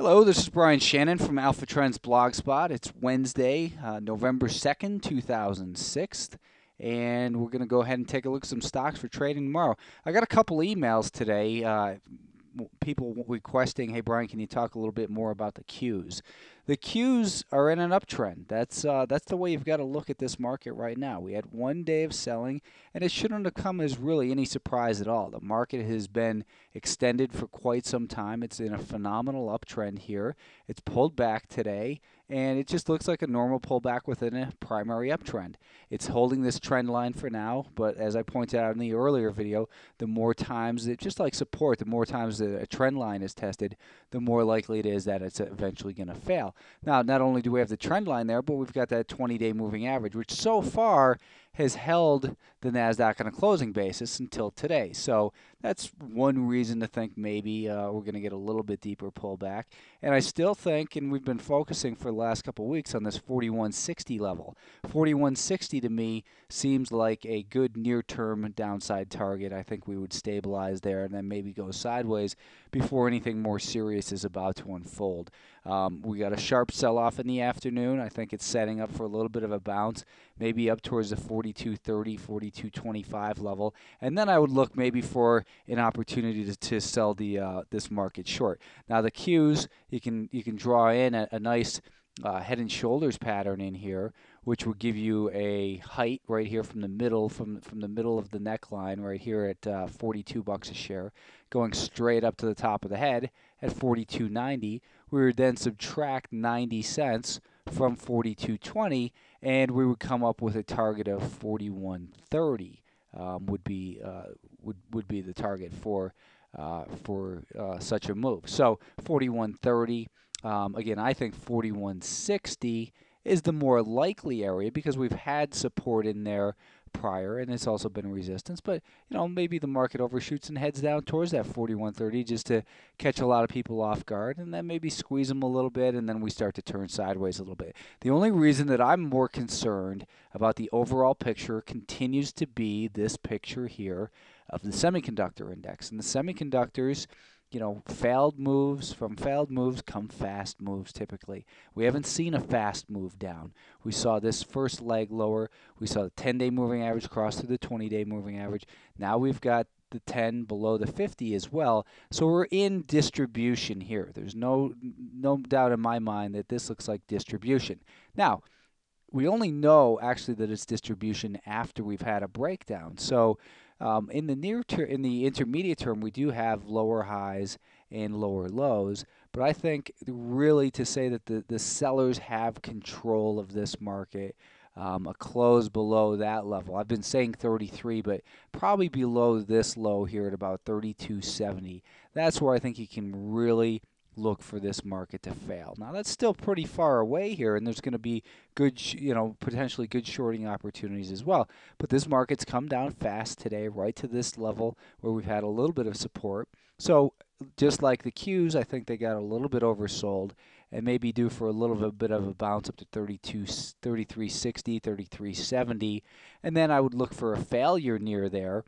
Hello, this is Brian Shannon from Alpha Trends Blogspot. It's Wednesday, November 2nd, 2006, and we're going to go ahead and take a look at some stocks for trading tomorrow. I got a couple emails today, people requesting, hey, Brian, can you talk a little bit more about the Qs? The Qs are in an uptrend. That's the way you've got to look at this market right now. We had one day of selling, and it shouldn't have come as really any surprise at all. The market has been extended for quite some time. It's in a phenomenal uptrend here. It's pulled back today, and it just looks like a normal pullback within a primary uptrend. It's holding this trend line for now, but as I pointed out in the earlier video, the more times, just like support, the more times a trend line is tested, the more likely it is that it's eventually going to fail. Now, not only do we have the trend line there, but we've got that 20-day moving average, which so far has held the NASDAQ on a closing basis until today. So that's one reason to think maybe we're going to get a little bit deeper pullback. And I still think, and we've been focusing for the last couple of weeks on this 4160 level. 4160 to me seems like a good near-term downside target. I think we would stabilize there and then maybe go sideways before anything more serious is about to unfold. We got a sharp sell-off in the afternoon. I think it's setting up for a little bit of a bounce, maybe up towards the 4230, 4225 level, and then I would look maybe for an opportunity to sell the this market short. Now the Qs, you can draw in a nice head and shoulders pattern in here, which will give you a height right here from the middle, from the middle of the neckline right here at 42 bucks a share, going straight up to the top of the head at 42.90. We would then subtract 90 cents from 42.20, and we would come up with a target of 41.30. Would be the target for such a move. So 41.30. Again, I think 41.60 is the more likely area because we've had support in there prior, and it's also been resistance. But maybe the market overshoots and heads down towards that 41.30 just to catch a lot of people off guard, and then maybe squeeze them a little bit, and then we start to turn sideways a little bit. The only reason that I'm more concerned about the overall picture continues to be this picture here of the semiconductor index, and the semiconductors. Failed moves come fast moves typically. We haven't seen a fast move down. We saw this first leg lower. We saw the 10-day moving average cross through the 20-day moving average. Now we've got the 10 below the 50 as well. So we're in distribution here. There's no doubt in my mind that this looks like distribution. Now, we only know actually that it's distribution after we've had a breakdown. So in the in the intermediate term, we do have lower highs and lower lows. But I think really to say that the sellers have control of this market, a close below that level. I've been saying 33, but probably below this low here at about 32.70. That's where I think you can really look for this market to fail. Now that's still pretty far away here, and there's going to be good, potentially good shorting opportunities as well. But this market's come down fast today, right to this level where we've had a little bit of support. So just like the Qs, I think they got a little bit oversold and maybe due for a little bit of a bounce up to 33.60, 33.70, and then I would look for a failure near there,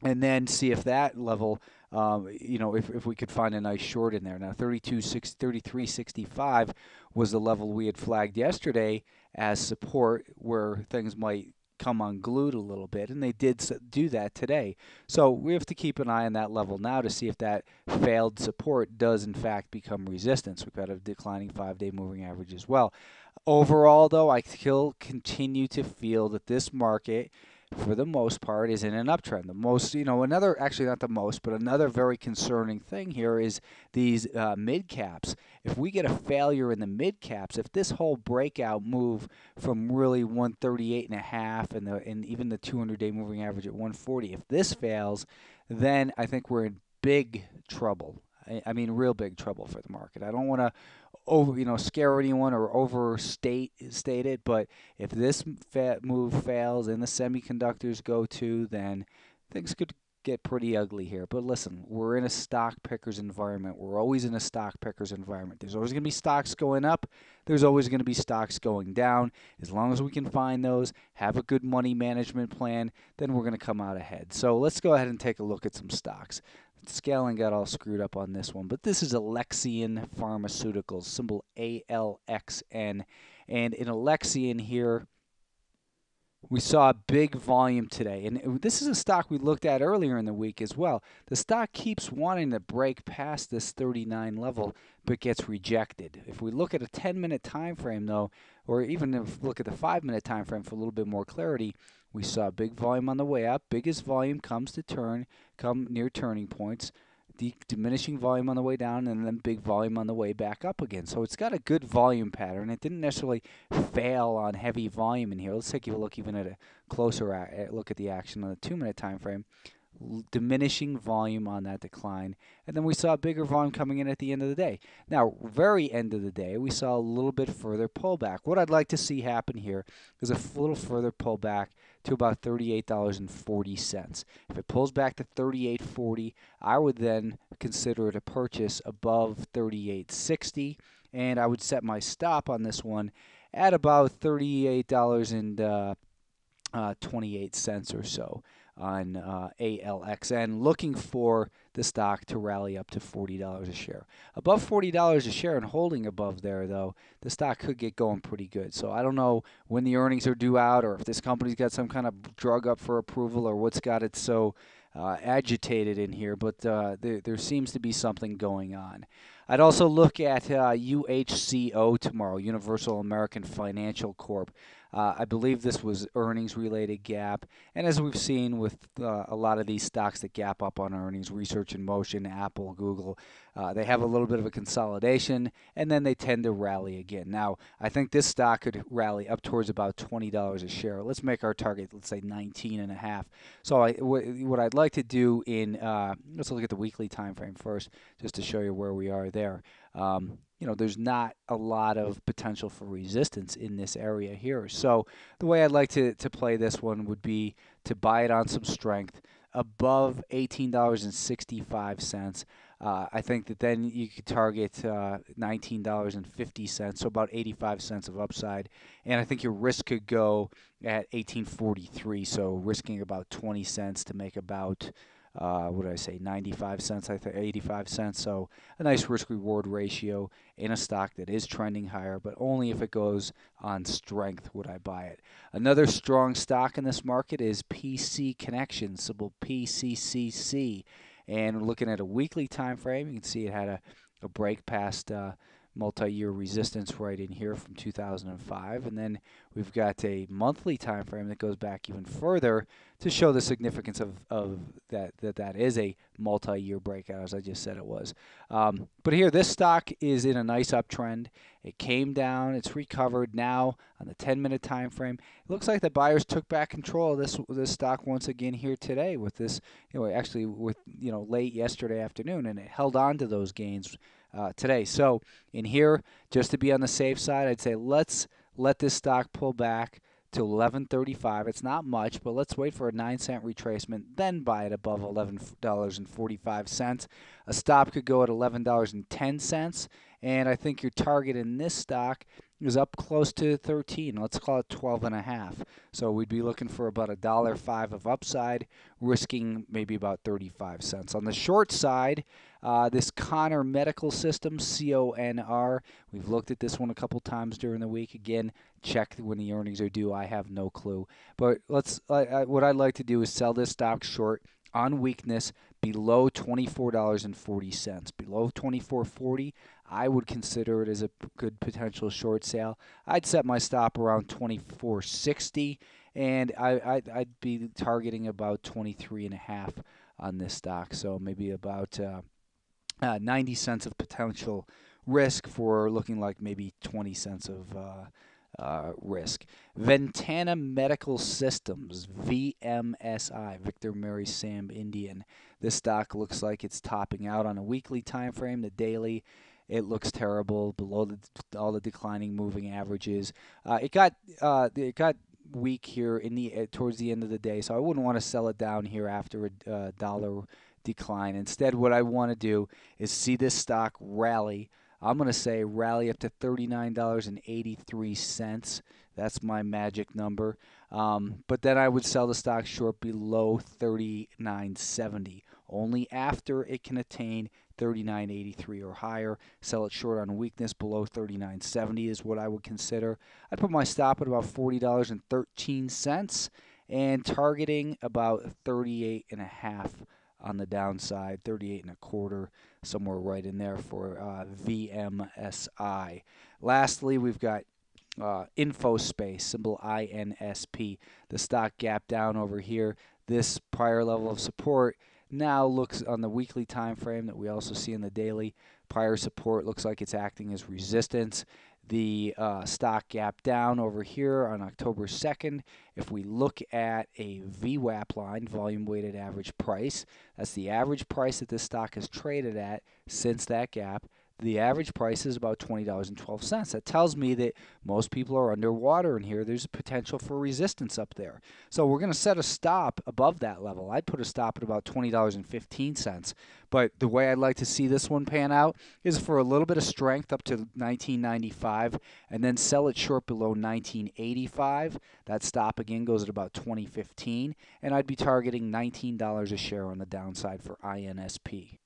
and then see if that level, if we could find a nice short in there. Now, 33.65 was the level we had flagged yesterday as support where things might come unglued a little bit, and they did do that today. So we have to keep an eye on that level now to see if that failed support does in fact become resistance. We've got a declining 5-day moving average as well. Overall, though, I still continue to feel that this market, for the most part, is in an uptrend. The most, actually not the most, but another very concerning thing here is these mid caps. If we get a failure in the mid caps, if this whole breakout move from really 138.5 and even the 200-day moving average at 140, if this fails, then I think we're in big trouble. I mean, real big trouble for the market. I don't want to scare anyone or overstate it, but if this move fails and the semiconductors go too, then things could get pretty ugly here. But listen, we're in a stock pickers environment. We're always in a stock pickers environment. There's always going to be stocks going up. There's always going to be stocks going down. As long as we can find those, have a good money management plan, then we're going to come out ahead. So let's go ahead and take a look at some stocks. Scaling got all screwed up on this one, but this is Alexion Pharmaceuticals, symbol ALXN. And in Alexion here, we saw a big volume today, and this is a stock we looked at earlier in the week as well. The stock keeps wanting to break past this 39 level, but gets rejected. If we look at a 10-minute time frame, though, or even if we look at the 5-minute time frame for a little bit more clarity, we saw big volume on the way up. Biggest volume come near turning points. Diminishing volume on the way down, and then big volume on the way back up again. So it's got a good volume pattern. It didn't necessarily fail on heavy volume in here. Let's take a look even at a closer look at the action on the 2-minute time frame. Diminishing volume on that decline, and then we saw bigger volume coming in at the end of the day. Now, very end of the day, we saw a little bit further pullback. What I'd like to see happen here is a little further pullback to about $38.40. If it pulls back to $38.40, I would then consider it a purchase above $38.60, and I would set my stop on this one at about $38.28 or so on ALXN, looking for the stock to rally up to $40 a share. Above $40 a share and holding above there, though, the stock could get going pretty good. So I don't know when the earnings are due out, or if this company's got some kind of drug up for approval, or what's got it so agitated in here, but there seems to be something going on. I'd also look at UHCO tomorrow, Universal American Financial Corp. I believe this was earnings-related gap, and as we've seen with a lot of these stocks that gap up on earnings, Research in Motion, Apple, Google, they have a little bit of a consolidation, and then they tend to rally again. Now, I think this stock could rally up towards about $20 a share. Let's make our target, let's say 19.5. So what I'd like to do let's look at the weekly time frame first, just to show you where we are there. There's not a lot of potential for resistance in this area here. So the way I'd like to play this one would be to buy it on some strength above $18.65. I think that then you could target $19.50, so about 85 cents of upside. And I think your risk could go at $18.43, so risking about 20 cents to make about 95 cents, I think 85 cents. So a nice risk-reward ratio in a stock that is trending higher, but only if it goes on strength would I buy it. Another strong stock in this market is PC Connection, symbol PCCC. And looking at a weekly time frame, you can see it had a break past multi-year resistance right in here from 2005, and then we've got a monthly time frame that goes back even further to show the significance of that is a multi-year breakout, as I just said it was. But here, this stock is in a nice uptrend. It came down, it's recovered now on the 10-minute time frame. It looks like the buyers took back control of this stock once again here today with this, actually with late yesterday afternoon, and it held on to those gains today. So in here, just to be on the safe side, I'd say let's let this stock pull back to $11.35. It's not much, but let's wait for a 9-cent retracement, then buy it above $11.45. A stop could go at $11.10, and I think your target in this stock is up close to 13. Let's call it 12.5. So we'd be looking for about $1.05 of upside, risking maybe about 35 cents. On the short side, this Conor Medical Systems, CONR, we've looked at this one a couple times during the week. Again, check when the earnings are due. I have no clue. But what I'd like to do is sell this stock short on weakness below $24.40. Below $24.40, I would consider it as a good potential short sale. I'd set my stop around $24.60, and I'd be targeting about 23.5 on this stock. So maybe about 90 cents of potential risk for looking like maybe 20 cents of risk. Ventana Medical Systems, VMSI, Victor Mary Sam Indian. This stock looks like it's topping out on a weekly time frame. The daily, it looks terrible, below all the declining moving averages. It got weak here in the towards the end of the day, so I wouldn't want to sell it down here after a dollar decline. Instead, what I want to do is see this stock rally. I'm going to say rally up to $39.83. That's my magic number. But then I would sell the stock short below $39.70. Only after it can attain $39.83 or higher. Sell it short on weakness below $39.70 is what I would consider. I'd put my stop at about $40.13 and targeting about 38.5 on the downside, 38.25, somewhere right in there for VMSI. Lastly, we've got InfoSpace, symbol INSP. The stock gap down over here. This prior level of support now looks on the weekly time frame that we also see in the daily. Prior support looks like it's acting as resistance. The stock gap down over here on October 2nd. If we look at a VWAP line, volume weighted average price, that's the average price that this stock has traded at since that gap. The average price is about $20.12. That tells me that most people are underwater in here. There's a potential for resistance up there. So we're going to set a stop above that level. I'd put a stop at about $20.15. But the way I'd like to see this one pan out is for a little bit of strength up to $19.95 and then sell it short below $19.85. That stop again goes at about $20.15, and I'd be targeting $19 a share on the downside for INSP.